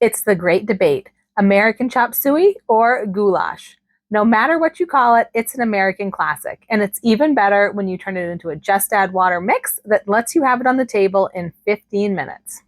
It's the great debate, American chop suey or goulash. No matter what you call it, it's an American classic, and it's even better when you turn it into a just add water mix that lets you have it on the table in 15 minutes.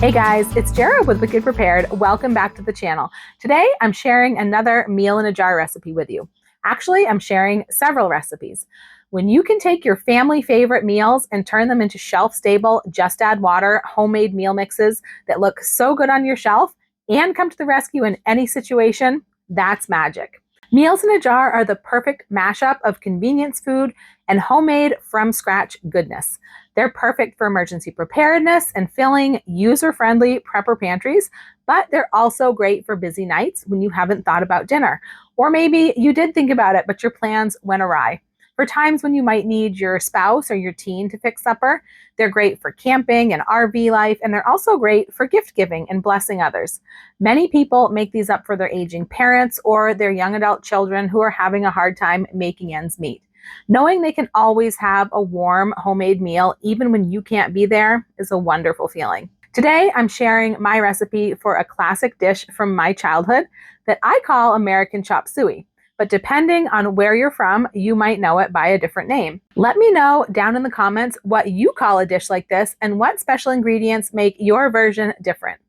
Hey guys, it's Jara with Wicked Prepared. Welcome back to the channel. Today, I'm sharing another meal in a jar recipe with you. Actually, I'm sharing several recipes. When you can take your family favorite meals and turn them into shelf-stable, just add water, homemade meal mixes that look so good on your shelf and come to the rescue in any situation, that's magic. Meals in a jar are the perfect mashup of convenience food and homemade from-scratch goodness. They're perfect for emergency preparedness and filling user-friendly prepper pantries, but they're also great for busy nights when you haven't thought about dinner. Or maybe you did think about it, but your plans went awry. For times when you might need your spouse or your teen to fix supper, they're great for camping and RV life, and they're also great for gift giving and blessing others. Many people make these up for their aging parents or their young adult children who are having a hard time making ends meet. Knowing they can always have a warm homemade meal even when you can't be there is a wonderful feeling. Today, I'm sharing my recipe for a classic dish from my childhood that I call American chop suey. But depending on where you're from, you might know it by a different name. Let me know down in the comments what you call a dish like this and what special ingredients make your version different.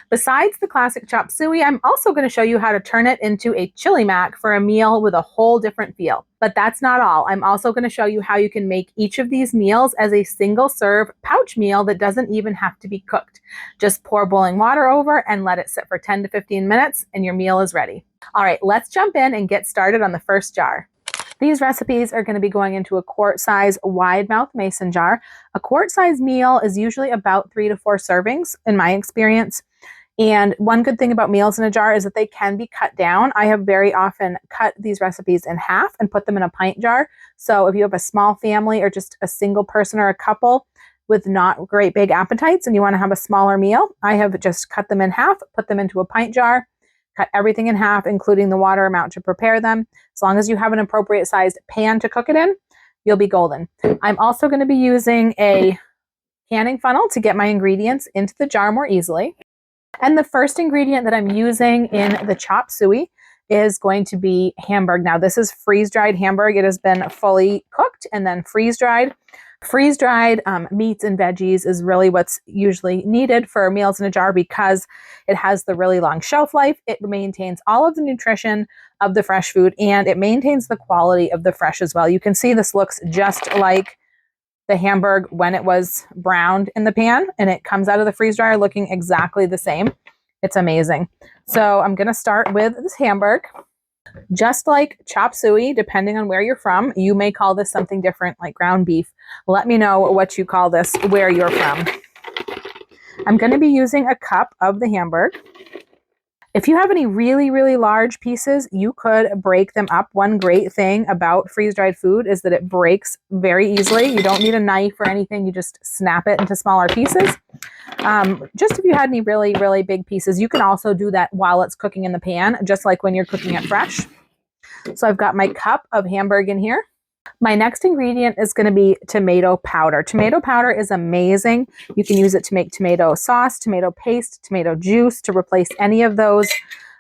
Besides the classic chop suey, I'm also going to show you how to turn it into a chili mac for a meal with a whole different feel. But that's not all. I'm also going to show you how you can make each of these meals as a single serve pouch meal that doesn't even have to be cooked. Just pour boiling water over and let it sit for 10 to 15 minutes and your meal is ready. All right, let's jump in and get started on the first jar. These recipes are going to be going into a quart-size wide-mouth mason jar. A quart-size meal is usually about 3 to 4 servings in my experience. And one good thing about meals in a jar is that they can be cut down. I have very often cut these recipes in half and put them in a pint jar. So if you have a small family or just a single person or a couple with not great big appetites and you want to have a smaller meal, I have just cut them in half, put them into a pint jar, cut everything in half, including the water amount to prepare them. As long as you have an appropriate sized pan to cook it in, you'll be golden. I'm also going to be using a canning funnel to get my ingredients into the jar more easily. And the first ingredient that I'm using in the chop suey is going to be Hamburg. Now, this is freeze-dried Hamburg. It has been fully cooked and then freeze-dried. Freeze-dried meats and veggies is really what's usually needed for meals in a jar because it has the really long shelf life. It maintains all of the nutrition of the fresh food and it maintains the quality of the fresh as well. You can see this looks just like the Hamburg when it was browned in the pan, and it comes out of the freeze dryer looking exactly the same. It's amazing. So I'm going to start with this Hamburg. Just like chop suey, depending on where you're from, you may call this something different like ground beef. Let me know what you call this where you're from. I'm going to be using a cup of the Hamburg. If you have any really, really large pieces, you could break them up. One great thing about freeze-dried food is that it breaks very easily. You don't need a knife or anything. You just snap it into smaller pieces. Just if you had any really, really big pieces, you can also do that while it's cooking in the pan, just like when you're cooking it fresh. So I've got my cup of Hamburg in here. My next ingredient is going to be tomato powder. Tomato powder is amazing. You can use it to make tomato sauce, tomato paste, tomato juice, to replace any of those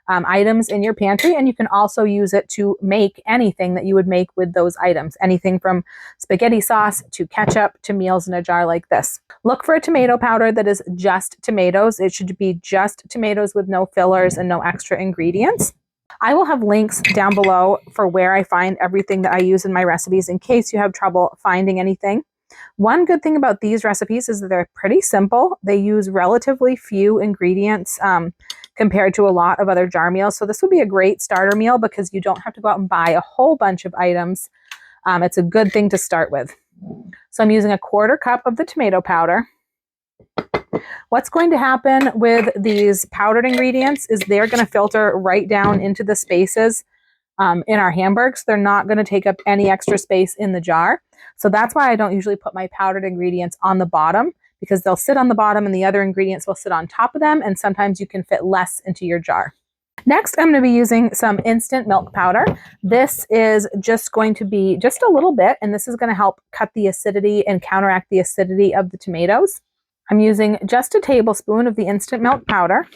items in your pantry. And you can also use it to make anything that you would make with those items. Anything from spaghetti sauce to ketchup to meals in a jar like this. Look for a tomato powder that is just tomatoes. It should be just tomatoes with no fillers and no extra ingredients. I will have links down below for where I find everything that I use in my recipes in case you have trouble finding anything. One good thing about these recipes is that they're pretty simple. They use relatively few ingredients compared to a lot of other jar meals. So this would be a great starter meal because you don't have to go out and buy a whole bunch of items. It's a good thing to start with. So I'm using a 1/4 cup of the tomato powder. What's going to happen with these powdered ingredients is they're going to filter right down into the spaces in our Hamburgs. They're not going to take up any extra space in the jar. So that's why I don't usually put my powdered ingredients on the bottom, because they'll sit on the bottom and the other ingredients will sit on top of them, and sometimes you can fit less into your jar. Next, I'm going to be using some instant milk powder. This is just going to be just a little bit, and this is going to help cut the acidity and counteract the acidity of the tomatoes. I'm using just a tablespoon of the instant milk powder.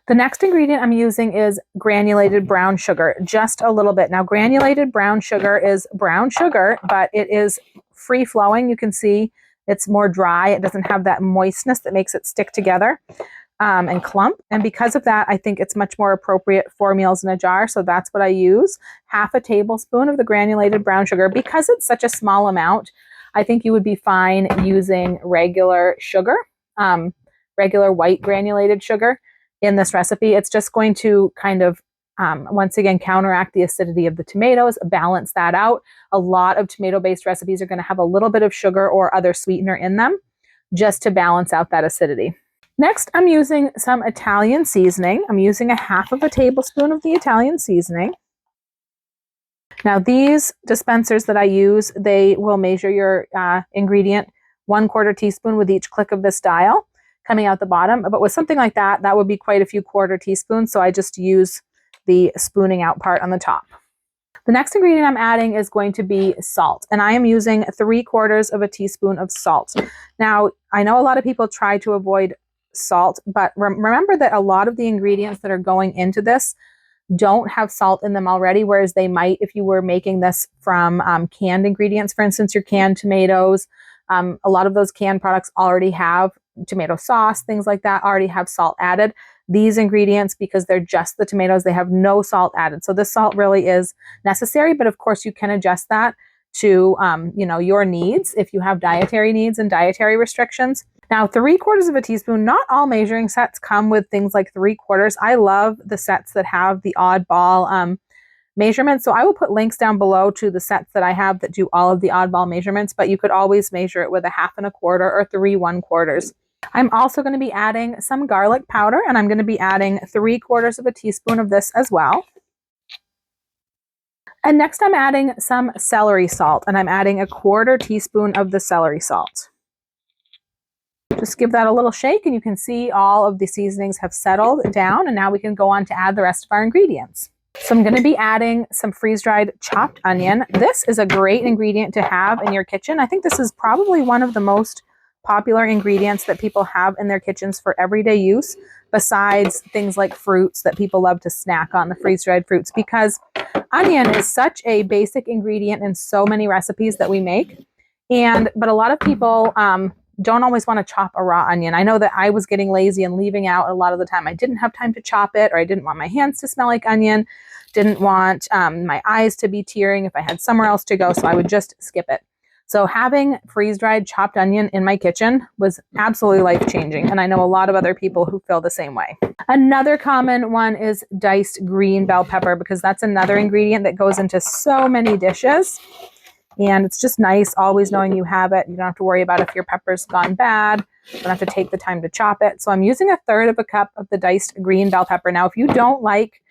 The next ingredient I'm using is granulated brown sugar, just a little bit. Now, granulated brown sugar is brown sugar, but it is free flowing. You can see it's more dry. It doesn't have that moistness that makes it stick together and clump. And because of that, I think it's much more appropriate for meals in a jar. So that's what I use. Half a tablespoon of the granulated brown sugar. Because it's such a small amount, I think you would be fine using regular sugar, regular white granulated sugar in this recipe. It's just going to kind of, once again, counteract the acidity of the tomatoes, balance that out. A lot of tomato-based recipes are going to have a little bit of sugar or other sweetener in them just to balance out that acidity. Next, I'm using some Italian seasoning. I'm using a half of a tablespoon of the Italian seasoning. Now, these dispensers that I use, they will measure your ingredient 1/4 teaspoon with each click of this dial coming out the bottom. But with something like that, that would be quite a few 1/4 teaspoons. So I just use the spooning out part on the top. The next ingredient I'm adding is going to be salt. And I am using 3/4 of a teaspoon of salt. Now, I know a lot of people try to avoid salt, but remember that a lot of the ingredients that are going into this don't have salt in them already, whereas they might if you were making this from canned ingredients. For instance, your canned tomatoes, a lot of those canned products already have tomato sauce, things like that already have salt added. These ingredients, because they're just the tomatoes, they have no salt added. So this salt really is necessary, but of course you can adjust that to your needs if you have dietary needs and dietary restrictions. Now, 3/4 of a teaspoon, not all measuring sets come with things like 3/4. I love the sets that have the oddball measurements. So I will put links down below to the sets that I have that do all of the oddball measurements, but you could always measure it with a 1/2 1/4 or 3 1/4. I'm also going to be adding some garlic powder, and I'm going to be adding 3/4 of a teaspoon of this as well. And next I'm adding some celery salt, and I'm adding 1/4 teaspoon of the celery salt. Just give that a little shake, and you can see all of the seasonings have settled down, and now we can go on to add the rest of our ingredients. So I'm going to be adding some freeze-dried chopped onion. This is a great ingredient to have in your kitchen. I think this is probably one of the most popular ingredients that people have in their kitchens for everyday use, besides things like fruits that people love to snack on, the freeze-dried fruits, because onion is such a basic ingredient in so many recipes that we make. But a lot of people don't always want to chop a raw onion. I know that I was getting lazy and leaving out a lot of the time. I didn't have time to chop it, or I didn't want my hands to smell like onion, didn't want my eyes to be tearing if I had somewhere else to go, so I would just skip it. So having freeze-dried chopped onion in my kitchen was absolutely life-changing, and I know a lot of other people who feel the same way. Another common one is diced green bell pepper, because that's another ingredient that goes into so many dishes. And it's just nice always knowing you have it. You don't have to worry about if your pepper's gone bad. You don't have to take the time to chop it. So I'm using 1/3 of a cup of the diced green bell pepper. Now, if you don't like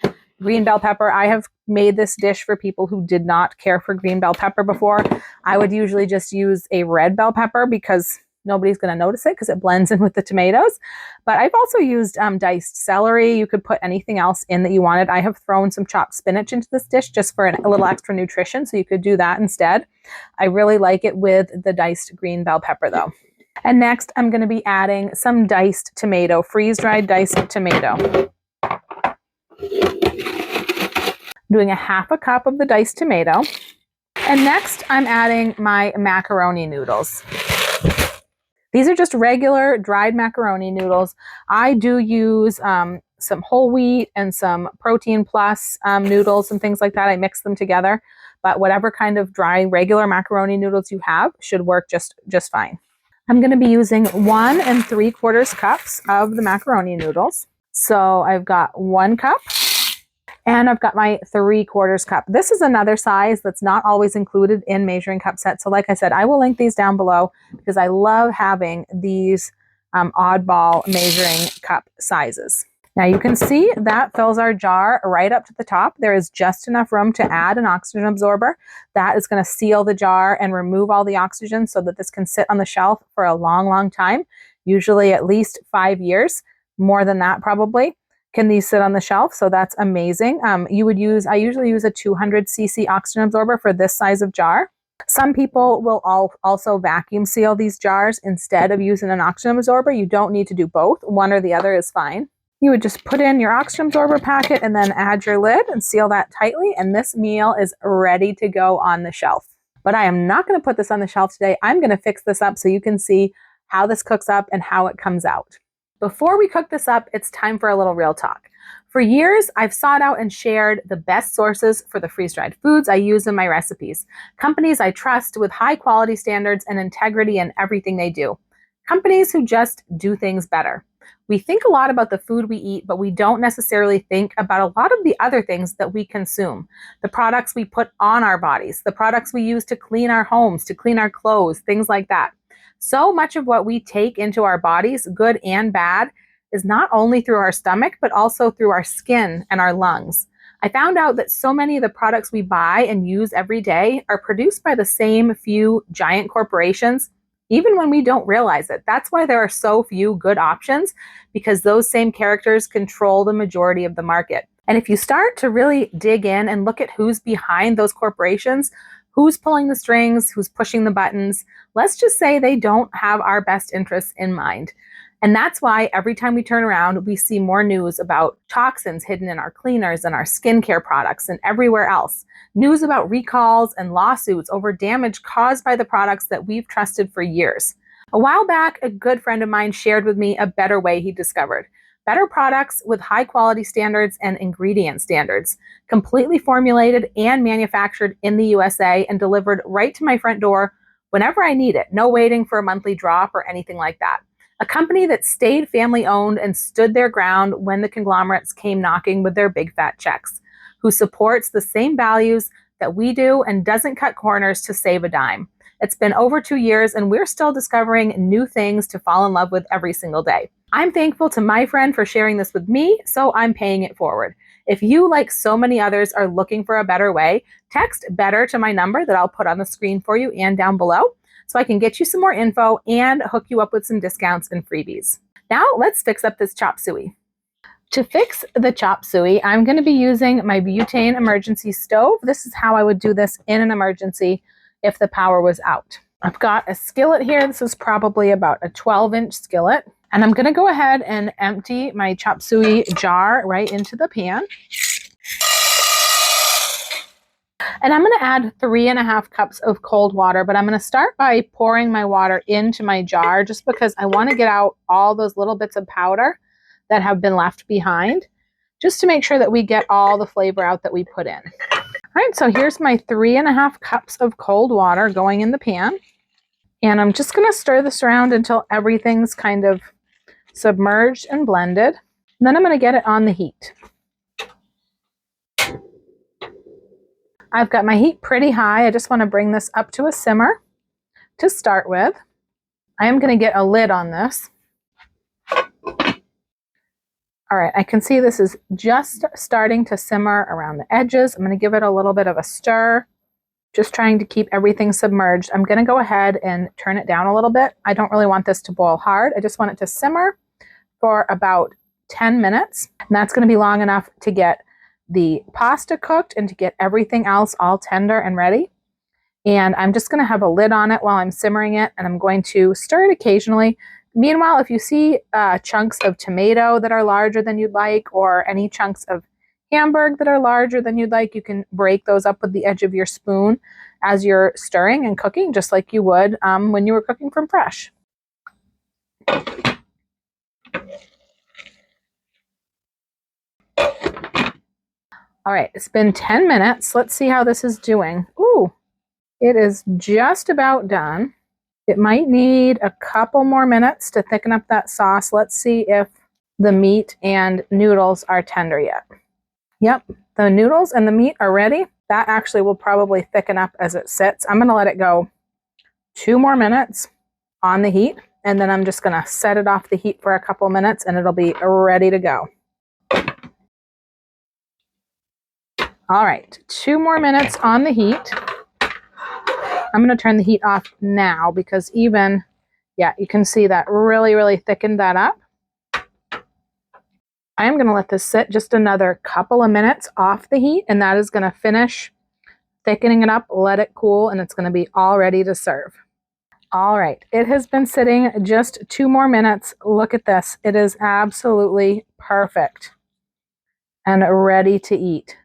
green bell pepper, I have made this dish for people who did not care for green bell pepper before. I would usually just use a red bell pepper because nobody's going to notice it because it blends in with the tomatoes. But I've also used diced celery. You could put anything else in that you wanted. I have thrown some chopped spinach into this dish just for a little extra nutrition, so you could do that instead. I really like it with the diced green bell pepper though. And next I'm going to be adding some diced tomato, freeze-dried diced tomato. Doing 1/2 cup of the diced tomato. And next I'm adding my macaroni noodles. These are just regular dried macaroni noodles. I do use some whole wheat and some protein plus noodles and things like that. I mix them together, but whatever kind of dry regular macaroni noodles you have should work just fine. I'm going to be using 1 3/4 cups of the macaroni noodles. So I've got 1 cup. And I've got my 3/4 cup. This is another size that's not always included in measuring cup sets. So like I said, I will link these down below because I love having these oddball measuring cup sizes. Now you can see that fills our jar right up to the top. There is just enough room to add an oxygen absorber. That is going to seal the jar and remove all the oxygen so that this can sit on the shelf for a long, long time, usually at least 5 years, more than that probably. Can these sit on the shelf? So that's amazing. I usually use a 200 cc oxygen absorber for this size of jar. Some people will also vacuum seal these jars instead of using an oxygen absorber. You don't need to do both. One or the other is fine. You would just put in your oxygen absorber packet and then add your lid and seal that tightly, and this meal is ready to go on the shelf. But I am not going to put this on the shelf today. I'm going to fix this up so you can see how this cooks up and how it comes out. Before we cook this up, it's time for a little real talk. For years, I've sought out and shared the best sources for the freeze-dried foods I use in my recipes. Companies I trust with high quality standards and integrity in everything they do. Companies who just do things better. We think a lot about the food we eat, but we don't necessarily think about a lot of the other things that we consume. The products we put on our bodies, the products we use to clean our homes, to clean our clothes, things like that. So much of what we take into our bodies, good and bad, is not only through our stomach, but also through our skin and our lungs. I found out that so many of the products we buy and use every day are produced by the same few giant corporations, even when we don't realize it. That's why there are so few good options, because those same characters control the majority of the market. And if you start to really dig in and look at who's behind those corporations, who's pulling the strings, who's pushing the buttons, let's just say they don't have our best interests in mind. And that's why every time we turn around, we see more news about toxins hidden in our cleaners and our skincare products and everywhere else. News about recalls and lawsuits over damage caused by the products that we've trusted for years. A while back, a good friend of mine shared with me a better way he discovered. Better products with high quality standards and ingredient standards, completely formulated and manufactured in the USA and delivered right to my front door whenever I need it. No waiting for a monthly drop or anything like that. A company that stayed family owned and stood their ground when the conglomerates came knocking with their big fat checks, who supports the same values that we do and doesn't cut corners to save a dime. It's been over 2 years and we're still discovering new things to fall in love with every single day. I'm thankful to my friend for sharing this with me, so I'm paying it forward. If you, like so many others, are looking for a better way, text BETTER to my number that I'll put on the screen for you and down below, so I can get you some more info and hook you up with some discounts and freebies. Now let's fix up this chop suey. To fix the chop suey, I'm going to be using my butane emergency stove. This is how I would do this in an emergency if the power was out. I've got a skillet here. This is probably about a 12-inch skillet. And I'm going to go ahead and empty my chop suey jar right into the pan. And I'm going to add 3.5 cups of cold water, but I'm going to start by pouring my water into my jar just because I want to get out all those little bits of powder that have been left behind, just to make sure that we get all the flavor out that we put in. All right, so here's my 3.5 cups of cold water going in the pan. And I'm just going to stir this around until everything's kind of submerged and blended. And then I'm going to get it on the heat. I've got my heat pretty high. I just want to bring this up to a simmer to start with. I am going to get a lid on this. All right, I can see this is just starting to simmer around the edges. I'm going to give it a little bit of a stir, just trying to keep everything submerged. I'm going to go ahead and turn it down a little bit. I don't really want this to boil hard. I just want it to simmer for about 10 minutes. And that's going to be long enough to get the pasta cooked and to get everything else all tender and ready. And I'm just going to have a lid on it while I'm simmering it, and I'm going to stir it occasionally. Meanwhile, if you see chunks of tomato that are larger than you'd like, or any chunks of Hamburg that are larger than you'd like, you can break those up with the edge of your spoon as you're stirring and cooking, just like you would when you were cooking from fresh. All right, it's been 10 minutes. Let's see how this is doing. Ooh, it is just about done. It might need a couple more minutes to thicken up that sauce. Let's see if the meat and noodles are tender yet. Yep, the noodles and the meat are ready. That actually will probably thicken up as it sits. I'm going to let it go 2 more minutes on the heat, and then I'm just going to set it off the heat for a couple minutes, and it'll be ready to go. All right, 2 more minutes on the heat. I'm going to turn the heat off now because you can see that really thickened that up. I am going to let this sit just another couple of minutes off the heat, and that is going to finish thickening it up, let it cool, and it's going to be all ready to serve. All right, it has been sitting just 2 more minutes. Look at this. It is absolutely perfect and ready to eat.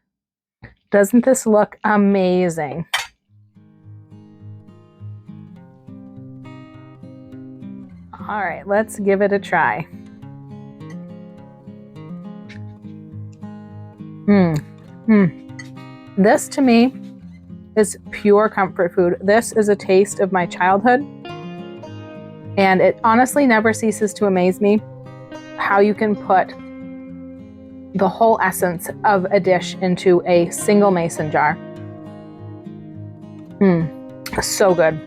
Doesn't this look amazing? All right, let's give it a try. This to me is pure comfort food. This is a taste of my childhood. And it honestly never ceases to amaze me how you can put the whole essence of a dish into a single mason jar. So good.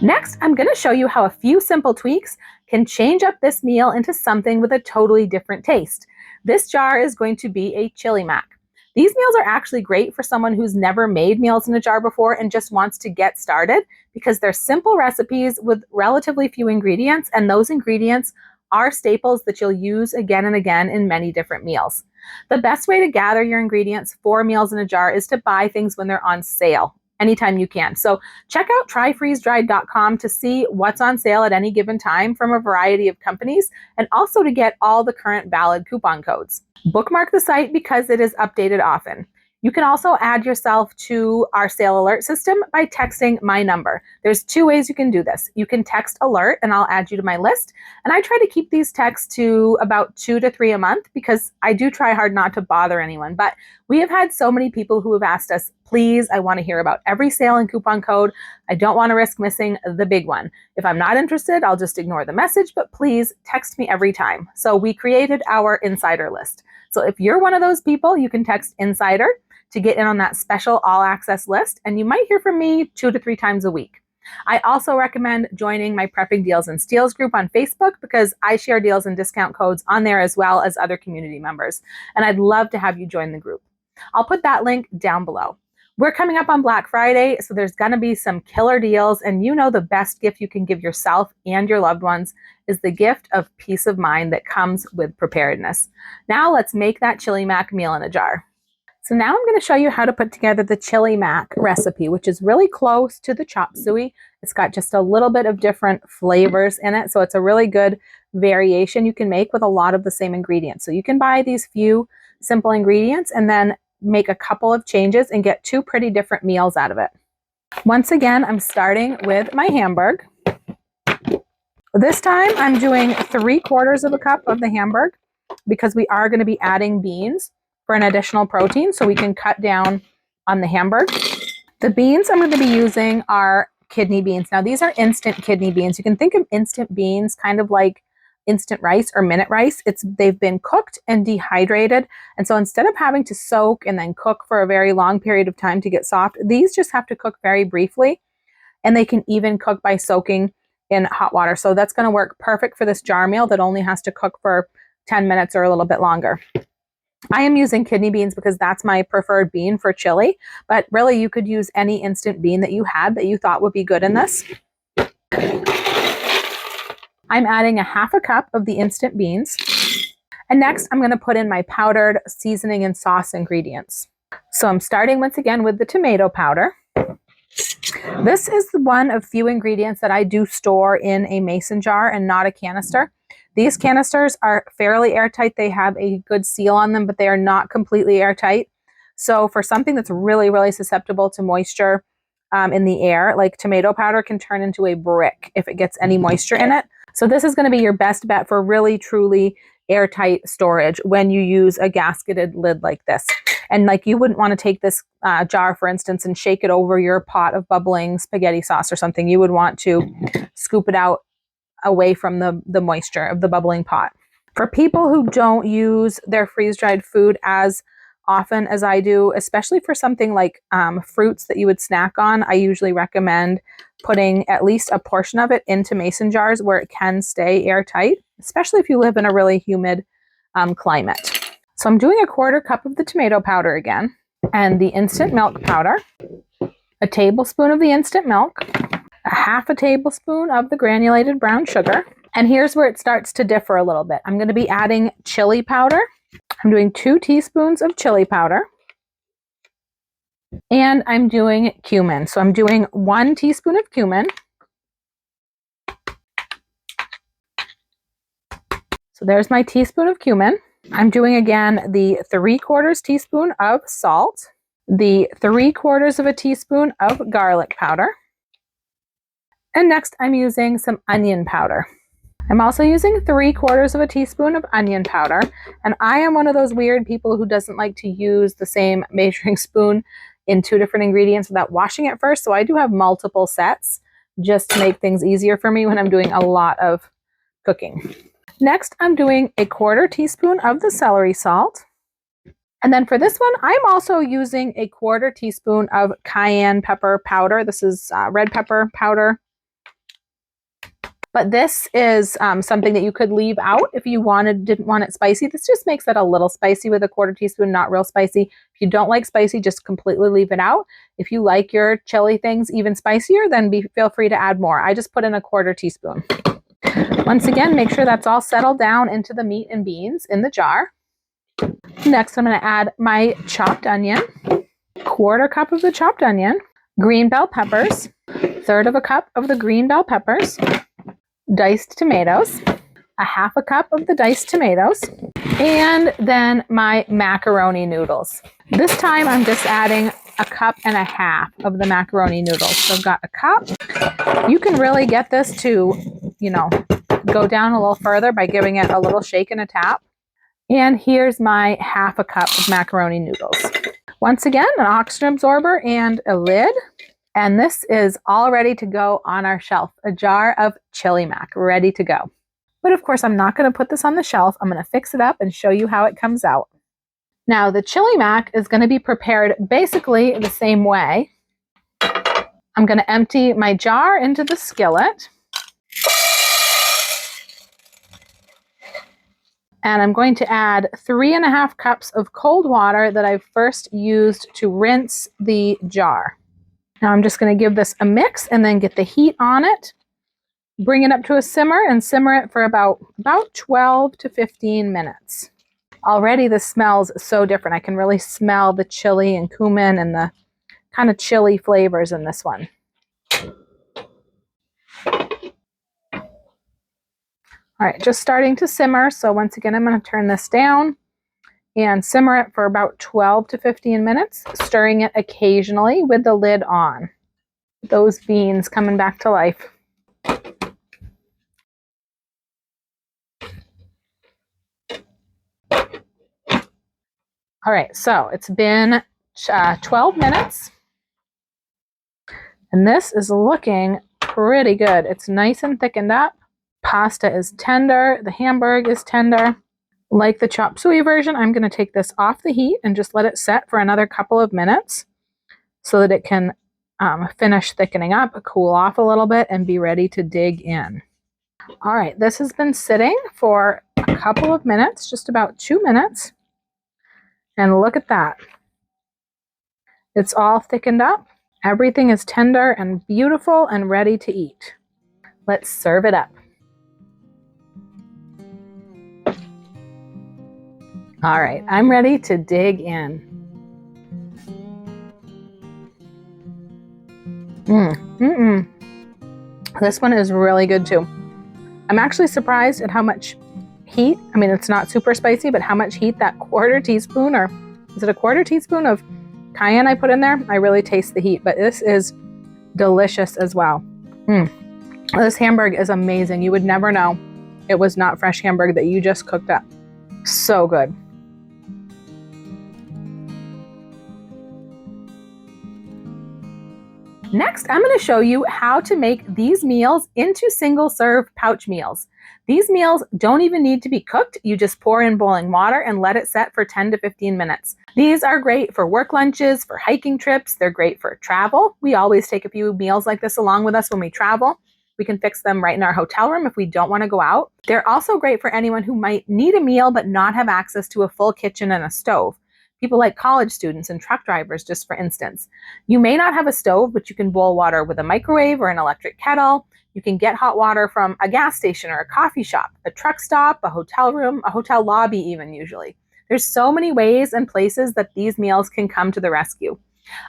Next, I'm going to show you how a few simple tweaks can change up this meal into something with a totally different taste. This jar is going to be a chili mac. These meals are actually great for someone who's never made meals in a jar before and just wants to get started because they're simple recipes with relatively few ingredients, and those ingredients are staples that you'll use again and again in many different meals. The best way to gather your ingredients for meals in a jar is to buy things when they're on sale anytime you can. So check out tryfreezedried.com to see what's on sale at any given time from a variety of companies, and also to get all the current valid coupon codes. Bookmark the site because it is updated often. You can also add yourself to our sale alert system by texting my number. There's 2 ways you can do this. You can text alert and I'll add you to my list. And I try to keep these texts to about 2 to 3 a month because I do try hard not to bother anyone. But we have had so many people who have asked us, please, I want to hear about every sale and coupon code. I don't want to risk missing the big one. If I'm not interested, I'll just ignore the message, but please text me every time. So we created our insider list. So if you're one of those people, you can text insider to get in on that special all access list, and you might hear from me 2 to 3 times a week. I also recommend joining my Prepping Deals and Steals group on Facebook because I share deals and discount codes on there as well as other community members, and I'd love to have you join the group. I'll put that link down below. We're coming up on Black Friday, so there's going to be some killer deals, and you know the best gift you can give yourself and your loved ones is the gift of peace of mind that comes with preparedness. Now let's make that chili mac meal in a jar. So now I'm going to show you how to put together the chili mac recipe, which is really close to the chop suey. It's got just a little bit of different flavors in it, so it's a really good variation you can make with a lot of the same ingredients. So you can buy these few simple ingredients and then make a couple of changes and get 2 pretty different meals out of it. Once again, I'm starting with my Hamburg. This time I'm doing 3/4 of a cup of the Hamburg because we are going to be adding beans for an additional protein, so we can cut down on the Hamburg. The beans I'm going to be using are kidney beans. Now these are instant kidney beans. You can think of instant beans kind of like instant rice or minute rice. They've been cooked and dehydrated, and so instead of having to soak and then cook for a very long period of time to get soft, these just have to cook very briefly, and they can even cook by soaking in hot water. So that's going to work perfect for this jar meal that only has to cook for 10 minutes or a little bit longer. I am using kidney beans because that's my preferred bean for chili, but really you could use any instant bean that you had that you thought would be good in this. I'm adding a 1/2 cup of the instant beans. And next I'm going to put in my powdered seasoning and sauce ingredients. So I'm starting once again with the tomato powder. This is the one of few ingredients that I do store in a mason jar and not a canister. These canisters are fairly airtight. They have a good seal on them, but they are not completely airtight. So for something that's really, really susceptible to moisture in the air, like tomato powder can turn into a brick if it gets any moisture in it. So this is going to be your best bet for really, truly airtight storage when you use a gasketed lid like this. And like you wouldn't want to take this jar, for instance, and shake it over your pot of bubbling spaghetti sauce or something. You would want to scoop it out away from the moisture of the bubbling pot. For people who don't use their freeze-dried food as often as I do, especially for something like fruits that you would snack on, I usually recommend putting at least a portion of it into mason jars where it can stay airtight, especially if you live in a really humid climate. So I'm doing a 1/4 cup of the tomato powder again, and the instant milk powder, a tablespoon of the instant milk, a 1/2 tablespoon of the granulated brown sugar. And here's where it starts to differ a little bit. I'm going to be adding chili powder. I'm doing 2 teaspoons of chili powder. And I'm doing cumin. So I'm doing 1 teaspoon of cumin. So there's my teaspoon of cumin. I'm doing again the 3/4 teaspoon of salt, the 3/4 of a teaspoon of garlic powder. And next I'm using some onion powder. I'm also using 3/4 of a teaspoon of onion powder. And I am one of those weird people who doesn't like to use the same measuring spoon in 2 different ingredients without washing it first. So I do have multiple sets just to make things easier for me when I'm doing a lot of cooking. Next, I'm doing a 1/4 teaspoon of the celery salt. And then for this one, I'm also using a 1/4 teaspoon of cayenne pepper powder. This is red pepper powder. But this is something that you could leave out if you didn't want it spicy. This just makes it a little spicy with a 1/4 teaspoon, not real spicy. If you don't like spicy, just completely leave it out. If you like your chili things even spicier, then feel free to add more. I just put in a 1/4 teaspoon. Once again, make sure that's all settled down into the meat and beans in the jar. Next, I'm going to add my chopped onion, 1/4 cup of the chopped onion, green bell peppers, 1/3 of a cup of the green bell peppers, diced tomatoes, a 1/2 cup of the diced tomatoes, and then my macaroni noodles. This time I'm just adding a 1.5 cups of the macaroni noodles. So I've got a cup. You can really get this to, go down a little further by giving it a little shake and a tap. And here's my 1/2 cup of macaroni noodles. Once again, an oxygen absorber and a lid. And this is all ready to go on our shelf. A jar of chili mac ready to go. But of course, I'm not going to put this on the shelf. I'm going to fix it up and show you how it comes out. Now, the chili mac is going to be prepared basically the same way. I'm going to empty my jar into the skillet. And I'm going to add 3.5 cups of cold water that I've first used to rinse the jar. Now I'm just going to give this a mix and then get the heat on it. Bring it up to a simmer and simmer it for about 12 to 15 minutes. Already this smells so different. I can really smell the chili and cumin and the kind of chili flavors in this one. All right, just starting to simmer. So once again, I'm going to turn this down and simmer it for about 12 to 15 minutes, stirring it occasionally with the lid on. Those beans coming back to life. All right, so it's been 12 minutes, and this is looking pretty good. It's nice and thickened up. Pasta is tender. The hamburg is tender. Like the chop suey version, I'm going to take this off the heat and just let it set for another couple of minutes so that it can finish thickening up, cool off a little bit, and be ready to dig in. All right, this has been sitting for a couple of minutes, just about 2 minutes. And look at that. It's all thickened up. Everything is tender and beautiful and ready to eat. Let's serve it up. All right, I'm ready to dig in. This one is really good too. I'm actually surprised at how much heat, it's not super spicy, but how much heat that 1/4 teaspoon, or is it a 1/4 teaspoon of cayenne I put in there? I really taste the heat, but this is delicious as well. This hamburg is amazing. You would never know it was not fresh hamburg that you just cooked up. So good. Next, I'm going to show you how to make these meals into single-serve pouch meals. These meals don't even need to be cooked. You just pour in boiling water and let it set for 10 to 15 minutes. These are great for work lunches, for hiking trips. They're great for travel. We always take a few meals like this along with us when we travel. We can fix them right in our hotel room if we don't want to go out. They're also great for anyone who might need a meal but not have access to a full kitchen and a stove. People like college students and truck drivers, just for instance. You may not have a stove, but you can boil water with a microwave or an electric kettle. You can get hot water from a gas station or a coffee shop, a truck stop, a hotel room, a hotel lobby even usually. There's so many ways and places that these meals can come to the rescue.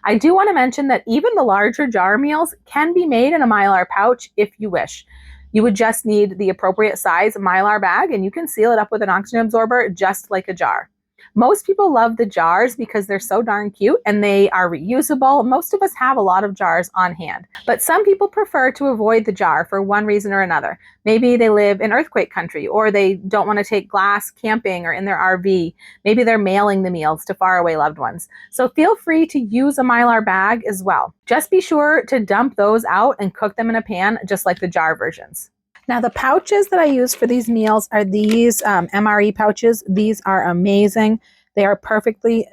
I do want to mention that even the larger jar meals can be made in a Mylar pouch if you wish. You would just need the appropriate size Mylar bag, and you can seal it up with an oxygen absorber just like a jar. Most people love the jars because they're so darn cute and they are reusable. Most of us have a lot of jars on hand, but some people prefer to avoid the jar for one reason or another. Maybe they live in earthquake country, or they don't want to take glass camping or in their RV. Maybe they're mailing the meals to faraway loved ones. So feel free to use a Mylar bag as well. Just be sure to dump those out and cook them in a pan just like the jar versions. Now, the pouches that I use for these meals are these MRE pouches. These are amazing. They are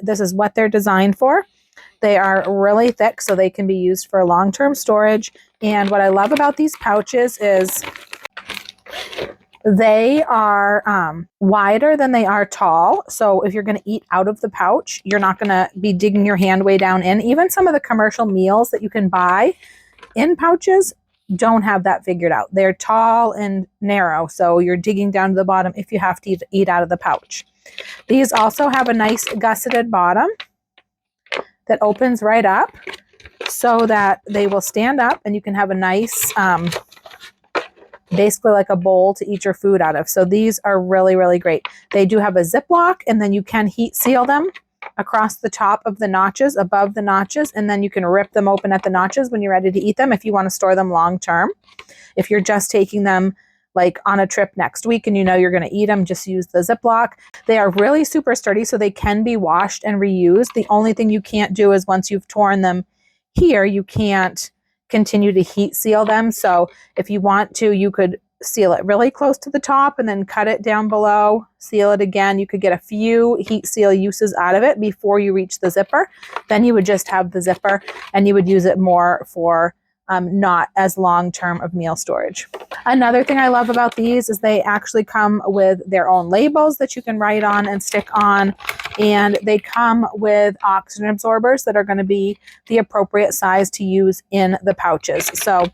this is what they're designed for. They are really thick, so they can be used for long-term storage. And what I love about these pouches is they are wider than they are tall. So if you're going to eat out of the pouch, you're not going to be digging your hand way down in. Even some of the commercial meals that you can buy in pouches don't have that figured out. They're tall and narrow, so you're digging down to the bottom if you have to eat out of the pouch. These also have a nice gusseted bottom that opens right up so that they will stand up and you can have a nice, basically like a bowl to eat your food out of. So these are really, really great. They do have a Ziploc, and then you can heat seal them across the top of the notches, above the notches, and then you can rip them open at the notches when you're ready to eat them if you want to store them long term. If you're just taking them like on a trip next week and you know you're going to eat them, just use the Ziploc. They are really super sturdy, so they can be washed and reused. The only thing you can't do is once you've torn them here, you can't continue to heat seal them. So if you want to, you could seal it really close to the top and then cut it down below, seal it again. You could get a few heat seal uses out of it before you reach the zipper. Then you would just have the zipper and you would use it more for not as long-term of meal storage. Another thing I love about these is they actually come with their own labels that you can write on and stick on, and they come with oxygen absorbers that are going to be the appropriate size to use in the pouches. So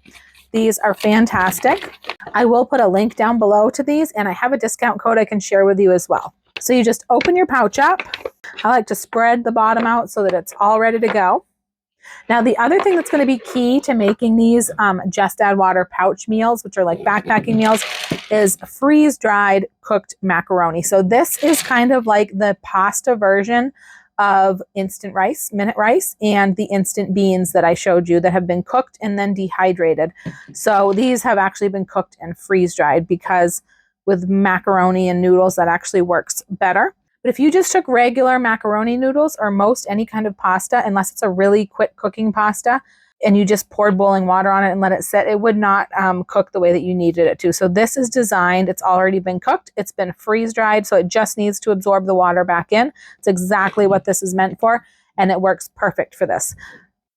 these are fantastic. I will put a link down below to these, and I have a discount code I can share with you as well. So you just open your pouch up. I like to spread the bottom out so that it's all ready to go. Now, the other thing that's going to be key to making these just add water pouch meals, which are like backpacking meals, is freeze-dried cooked macaroni. So this is kind of like the pasta version of instant rice, minute rice, and the instant beans that I showed you that have been cooked and then dehydrated. So these have actually been cooked and freeze-dried because with macaroni and noodles, that actually works better. But if you just took regular macaroni noodles or most any kind of pasta, unless it's a really quick cooking pasta, and you just poured boiling water on it and let it sit, it would not cook the way that you needed it to. So this is designed, it's already been cooked, it's been freeze-dried, so it just needs to absorb the water back in. It's exactly what this is meant for, and it works perfect for this.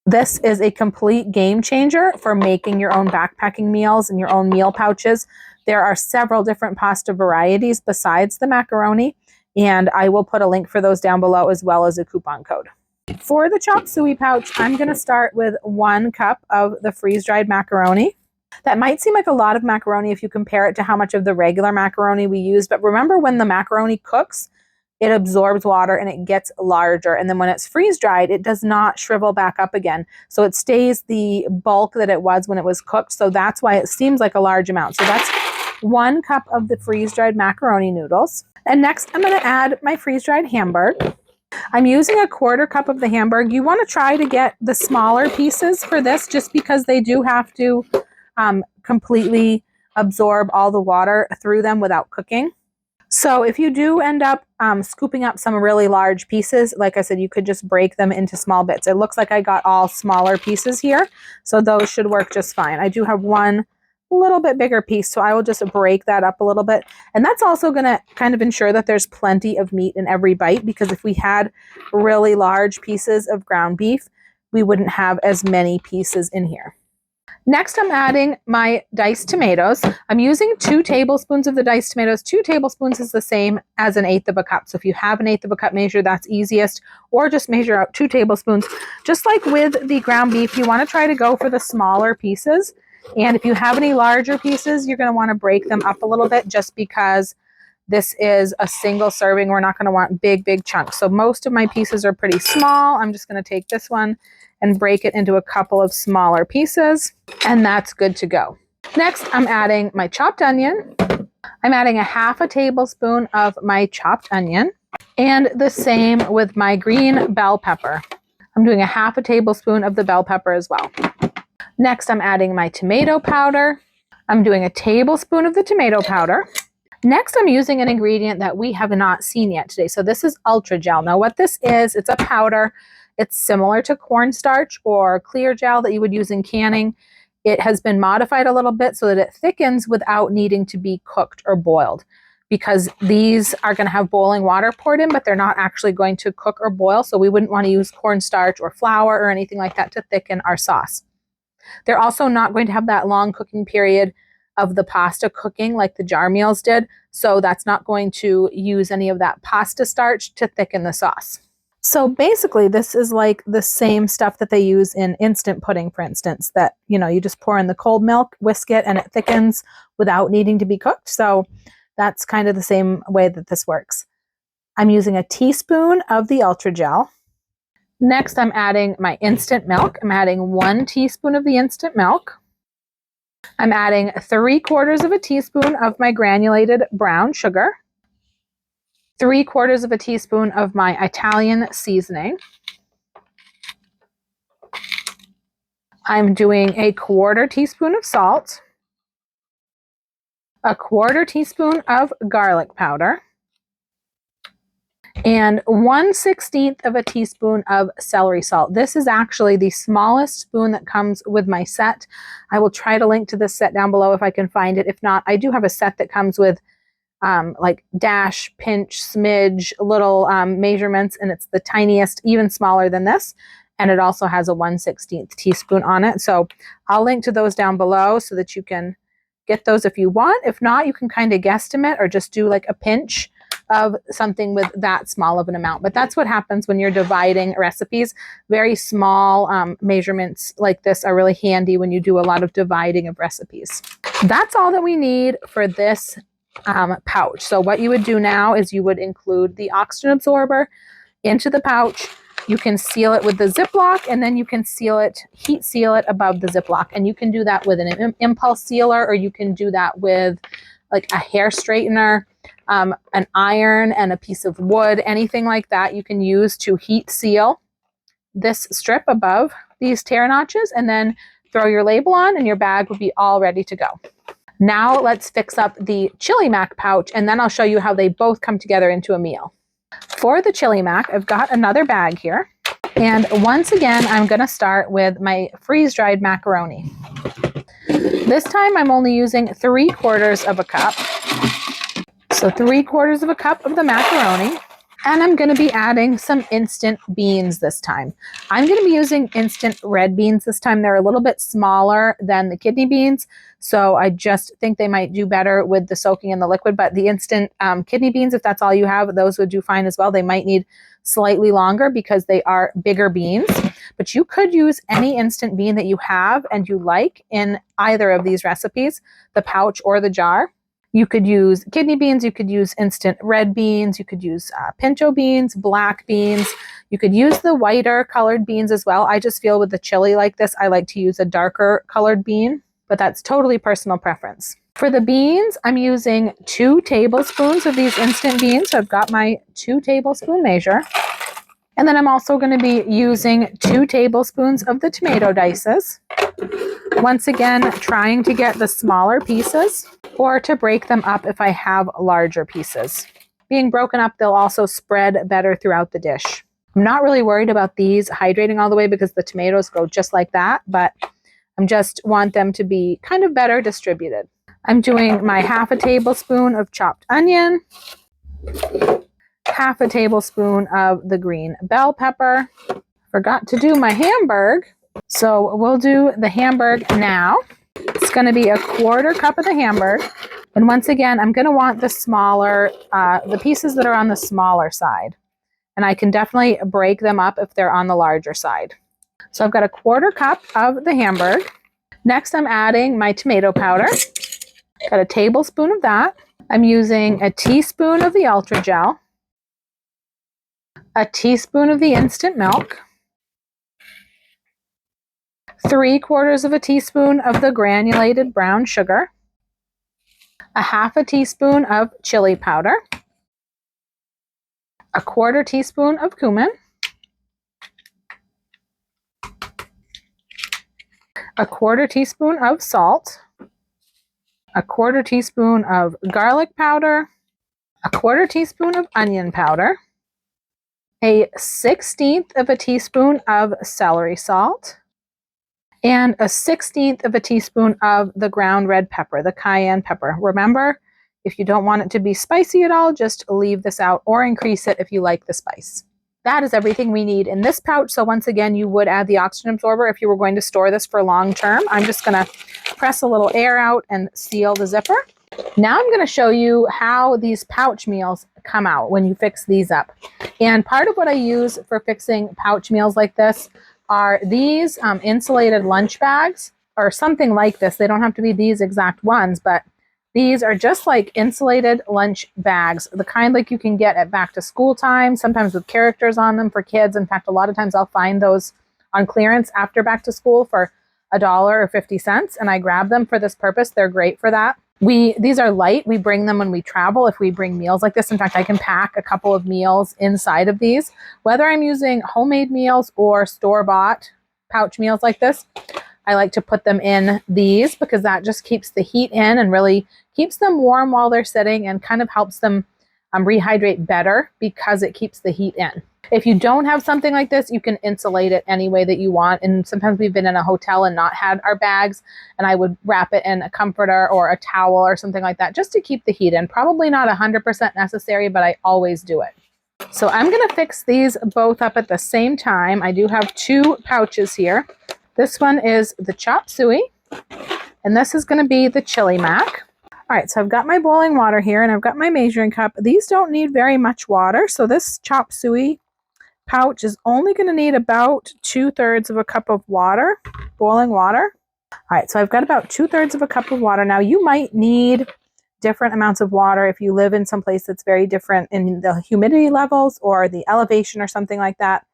This is a complete game changer for making your own backpacking meals and your own meal pouches. There are several different pasta varieties besides the macaroni, and I will put a link for those down below as well as a coupon code. For the chop suey pouch, I'm going to start with 1 cup of the freeze-dried macaroni. That might seem like a lot of macaroni if you compare it to how much of the regular macaroni we use, but remember when the macaroni cooks, it absorbs water and it gets larger. And then when it's freeze-dried, it does not shrivel back up again. So it stays the bulk that it was when it was cooked. So that's why it seems like a large amount. So that's 1 cup of the freeze-dried macaroni noodles. And next, I'm going to add my freeze-dried Hamburg. I'm using 1/4 cup of the Hamburg. You want to try to get the smaller pieces for this just because they do have to completely absorb all the water through them without cooking. So if you do end up scooping up some really large pieces, like I said, you could just break them into small bits. It looks like I got all smaller pieces here, so those should work just fine. I do have one little bit bigger piece, so I will just break that up a little bit. And that's also going to kind of ensure that there's plenty of meat in every bite, because if we had really large pieces of ground beef, we wouldn't have as many pieces in here. Next, I'm adding my diced tomatoes. I'm using 2 tablespoons of the diced tomatoes. 2 tablespoons is the same as 1/8 of a cup. So if you have 1/8 of a cup measure, that's easiest, or just measure out 2 tablespoons. Just like with the ground beef, you want to try to go for the smaller pieces. And if you have any larger pieces, you're going to want to break them up a little bit just because This is a single serving. We're not going to want big chunks. So most of my pieces are pretty small. I'm just going to take this one and break it into a couple of smaller pieces, and that's good to go. Next, I'm adding my chopped onion. I'm adding a half a tablespoon of my chopped onion, and the same with my green bell pepper. I'm doing a half a tablespoon of the bell pepper as well. Next, I'm adding my tomato powder. I'm doing a tablespoon of the tomato powder. Next, I'm using an ingredient that we have not seen yet today. So this is Ultra Gel. Now what this is, it's a powder. It's similar to cornstarch or clear gel that you would use in canning. It has been modified a little bit so that it thickens without needing to be cooked or boiled, because these are going to have boiling water poured in, but they're not actually going to cook or boil. So we wouldn't want to use cornstarch or flour or anything like that to thicken our sauce. They're also not going to have that long cooking period of the pasta cooking like the jar meals did. So that's not going to use any of that pasta starch to thicken the sauce. So basically this is like the same stuff that they use in instant pudding, for instance, that, you know, you just pour in the cold milk, whisk it, and it thickens without needing to be cooked. So that's kind of the same way that this works. I'm using a teaspoon of the Ultra Gel. Next, I'm adding my instant milk. I'm adding 1 teaspoon of the instant milk. I'm adding 3/4 of a teaspoon of my granulated brown sugar. 3/4 of a teaspoon of my Italian seasoning. I'm doing a 1/4 teaspoon of salt. A 1/4 teaspoon of garlic powder. And 1/16 of a teaspoon of celery salt. This is actually the smallest spoon that comes with my set. I will try to link to this set down below if I can find it. If not, I do have a set that comes with like dash, pinch, smidge, little measurements, and it's the tiniest, even smaller than this. And it also has a 1/16 teaspoon on it. So I'll link to those down below so that you can get those if you want. If not, you can kind of guesstimate or just do like a pinch of something with that small of an amount. But that's what happens when you're dividing recipes. Very small measurements like this are really handy when you do a lot of dividing of recipes. That's all that we need for this pouch. So what you would do now is you would include the oxygen absorber into the pouch. You can seal it with the Ziploc, and then you can seal it, heat seal it above the Ziploc. And you can do that with an impulse sealer, or you can do that with like a hair straightener, an iron and a piece of wood, anything like that you can use to heat seal this strip above these tear notches, and then throw your label on and your bag would be all ready to go. Now let's fix up the chili mac pouch, and then I'll show you how they both come together into a meal. For the chili mac, I've got another bag here. And once again, I'm going to start with my freeze-dried macaroni. This time I'm only using 3/4 of a cup. So 3/4 of a cup of the macaroni. And I'm going to be adding some instant beans this time. I'm going to be using instant red beans this time. They're a little bit smaller than the kidney beans, so I just think they might do better with the soaking in the liquid. But the instant kidney beans, if that's all you have, those would do fine as well. They might need slightly longer because they are bigger beans. But you could use any instant bean that you have and you like in either of these recipes, the pouch or the jar. You could use kidney beans, you could use instant red beans, you could use pinto beans, black beans. You could use the whiter colored beans as well. I just feel with the chili like this, I like to use a darker colored bean, but that's totally personal preference. For the beans, I'm using 2 tablespoons of these instant beans. So I've got my 2 tablespoon measure. And then I'm also going to be using 2 tablespoons of the tomato dices. Once again, trying to get the smaller pieces or to break them up if I have larger pieces. Being broken up, they'll also spread better throughout the dish. I'm not really worried about these hydrating all the way because the tomatoes go just like that, but I just want them to be kind of better distributed. I'm doing my half a tablespoon of chopped onion, half a tablespoon of the green bell pepper. Forgot to do my Hamburg. So we'll do the Hamburg now. It's going to be a 1/4 cup of the Hamburg. And once again, I'm going to want the smaller, the pieces that are on the smaller side. And I can definitely break them up if they're on the larger side. So I've got a 1/4 cup of the Hamburg. Next, I'm adding my tomato powder. Got a tablespoon of that. I'm using a teaspoon of the Ultra Gel, a teaspoon of the instant milk, 3/4 of a teaspoon of the granulated brown sugar, a 1/2 teaspoon of chili powder, a 1/4 teaspoon of cumin, a 1/4 teaspoon of salt, a 1/4 teaspoon of garlic powder, a 1/4 teaspoon of onion powder, a 1/16 of a teaspoon of celery salt, and a 1/16 of a teaspoon of the ground red pepper, the cayenne pepper. Remember, if you don't want it to be spicy at all, just leave this out or increase it if you like the spice. That is everything we need in this pouch. So once again, you would add the oxygen absorber if you were going to store this for long term. I'm just going to press a little air out and seal the zipper. Now I'm going to show you how these pouch meals come out when you fix these up. And part of what I use for fixing pouch meals like this are these insulated lunch bags or something like this. They don't have to be these exact ones, but these are just like insulated lunch bags, the kind like you can get at back to school time, sometimes with characters on them for kids. In fact, a lot of times I'll find those on clearance after back to school for $1 or 50 cents, and I grab them for this purpose. They're great for that. These are light. We bring them when we travel if we bring meals like this. In fact, I can pack a couple of meals inside of these, whether I'm using homemade meals or store-bought pouch meals like this. I like to put them in these because that just keeps the heat in and really keeps them warm while they're sitting and kind of helps them rehydrate better because it keeps the heat in. If you don't have something like this, you can insulate it any way that you want. And sometimes we've been in a hotel and not had our bags, and I would wrap it in a comforter or a towel or something like that just to keep the heat in. Probably not 100% necessary, but I always do it. So I'm going to fix these both up at the same time. I do have 2 pouches here. This one is the chop suey, and this is going to be the chili mac. All right, so I've got my boiling water here, and I've got my measuring cup. These don't need very much water, so this chop suey pouch is only going to need about 2/3 of a cup of water, boiling water. All right, so I've got about 2/3 of a cup of water. Now, you might need different amounts of water if you live in some place that's very different in the humidity levels or the elevation or something like that.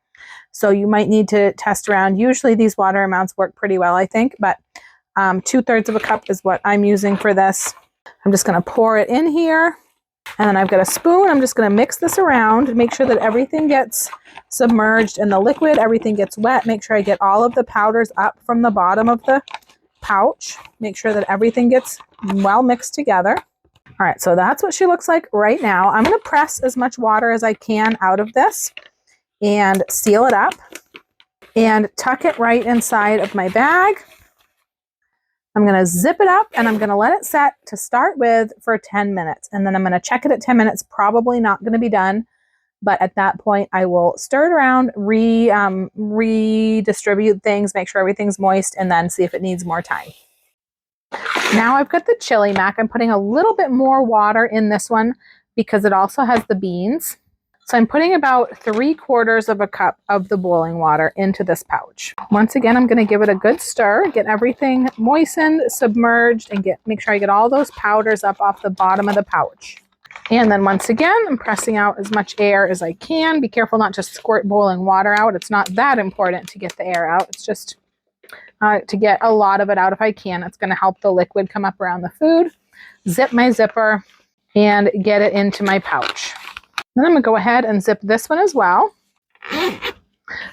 So you might need to test around. Usually these water amounts work pretty well, I think, but 2/3 of a cup is what I'm using for this. I'm just going to pour it in here, and then I've got a spoon. I'm just going to mix this around and make sure that everything gets submerged in the liquid, everything gets wet. Make sure I get all of the powders up from the bottom of the pouch. Make sure that everything gets well mixed together. All right, so that's what she looks like right now. I'm going to press as much water as I can out of this and seal it up and tuck it right inside of my bag. I'm going to zip it up and I'm going to let it set to start with for 10 minutes. And then I'm going to check it at 10 minutes. Probably not going to be done. But at that point, I will stir it around, redistribute things, make sure everything's moist, and then see if it needs more time. Now I've got the chili mac. I'm putting a little bit more water in this one because it also has the beans. So I'm putting about 3/4 of a cup of the boiling water into this pouch. Once again, I'm going to give it a good stir, get everything moistened, submerged, and make sure I get all those powders up off the bottom of the pouch. And then once again, I'm pressing out as much air as I can. Be careful not to squirt boiling water out. It's not that important to get the air out. It's just to get a lot of it out if I can. It's going to help the liquid come up around the food. Zip my zipper and get it into my pouch. Then I'm going to go ahead and zip this one as well.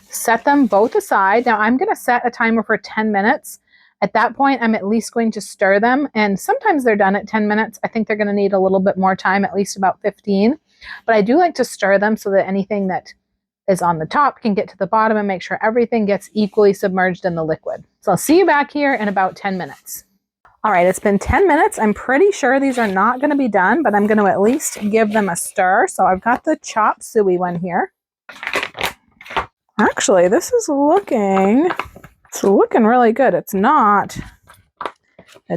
Set them both aside. Now I'm going to set a timer for 10 minutes. At that point, I'm at least going to stir them. And sometimes they're done at 10 minutes. I think they're going to need a little bit more time, at least about 15. But I do like to stir them so that anything that is on the top can get to the bottom and make sure everything gets equally submerged in the liquid. So I'll see you back here in about 10 minutes. All right, it's been 10 minutes. I'm pretty sure these are not going to be done, but I'm going to at least give them a stir. So I've got the chop suey one here. Actually, this is looking really good. It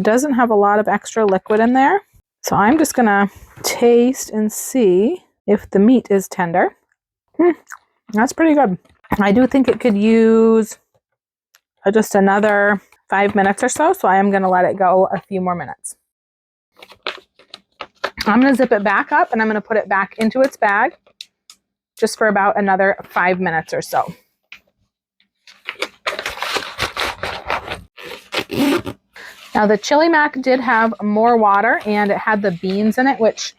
doesn't have a lot of extra liquid in there. So I'm just going to taste and see if the meat is tender. That's pretty good. I do think it could use just another 5 minutes or so. So I am going to let it go a few more minutes. I'm going to zip it back up and I'm going to put it back into its bag just for about another 5 minutes or so. Now the chili mac did have more water and it had the beans in it, which,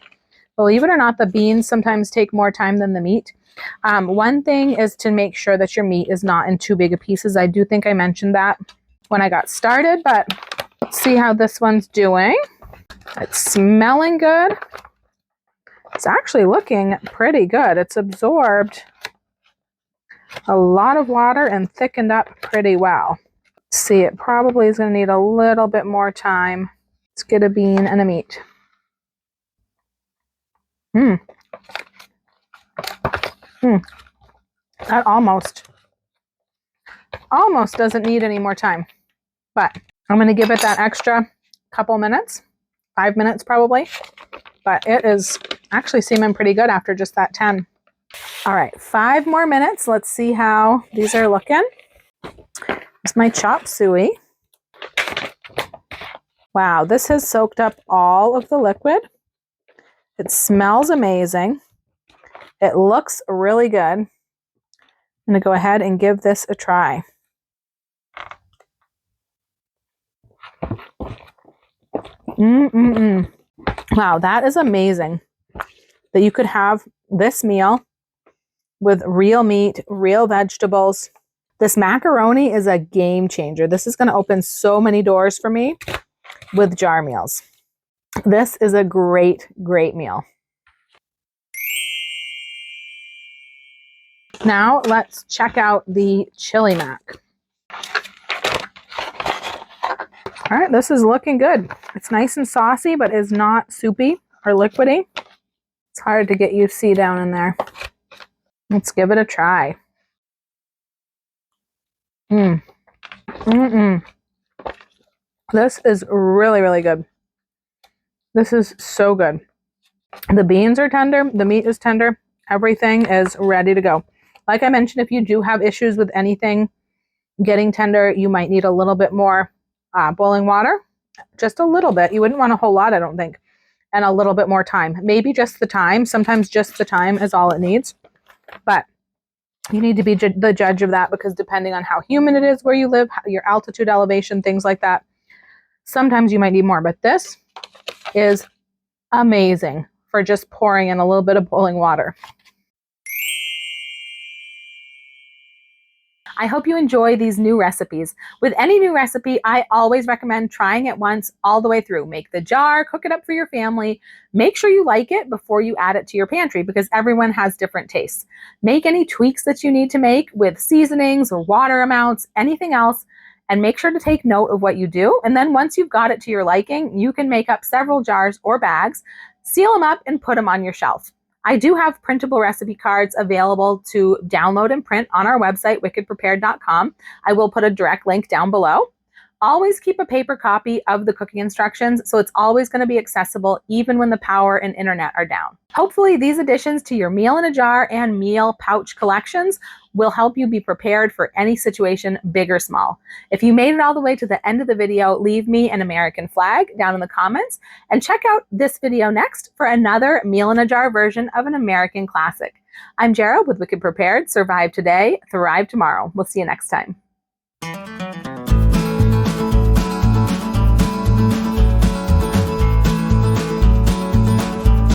believe it or not, the beans sometimes take more time than the meat. One thing is to make sure that your meat is not in too big of pieces. I do think I mentioned that when I got started, but let's see how this one's doing. It's smelling good. It's actually looking pretty good. It's absorbed a lot of water and thickened up pretty well. Let's see, it probably is going to need a little bit more time. Let's get a bean and a meat. That almost doesn't need any more time, but I'm going to give it that extra couple minutes, 5 minutes probably, but it is actually seeming pretty good after just that 10. All right, 5 more minutes. Let's see how these are looking. It's my chopped suey. Wow, this has soaked up all of the liquid. It smells amazing. It looks really good. I'm going to go ahead and give this a try. Wow, that is amazing that you could have this meal with real meat, real vegetables. This macaroni is a game changer. This is going to open so many doors for me with jar meals. This is a great, great meal. Now let's check out the chili mac. All right, this is looking good. It's nice and saucy, but is not soupy or liquidy. It's hard to get UC down in there. Let's give it a try. This is really, really good. This is so good. The beans are tender. The meat is tender. Everything is ready to go. Like I mentioned, if you do have issues with anything getting tender, you might need a little bit more boiling water. Just a little bit. You wouldn't want a whole lot, I don't think. And a little bit more time. Maybe just the time. Sometimes just the time is all it needs. But you need to be the judge of that, because depending on how humid it is where you live, your altitude, elevation, things like that, sometimes you might need more. But this is amazing for just pouring in a little bit of boiling water. I hope you enjoy these new recipes. With any new recipe, I always recommend trying it once all the way through. Make the jar, cook it up for your family. Make sure you like it before you add it to your pantry, because everyone has different tastes. Make any tweaks that you need to make with seasonings or water amounts, anything else, and make sure to take note of what you do. And then once you've got it to your liking, you can make up several jars or bags, seal them up, and put them on your shelf. I do have printable recipe cards available to download and print on our website, wickedprepared.com. I will put a direct link down below. Always keep a paper copy of the cooking instructions, so it's always going to be accessible even when the power and internet are down. Hopefully these additions to your meal in a jar and meal pouch collections will help you be prepared for any situation, big or small. If you made it all the way to the end of the video, leave me an American flag down in the comments, and check out this video next for another meal in a jar version of an American classic. I'm Jara with Wicked Prepared. Survive today, thrive tomorrow. We'll see you next time.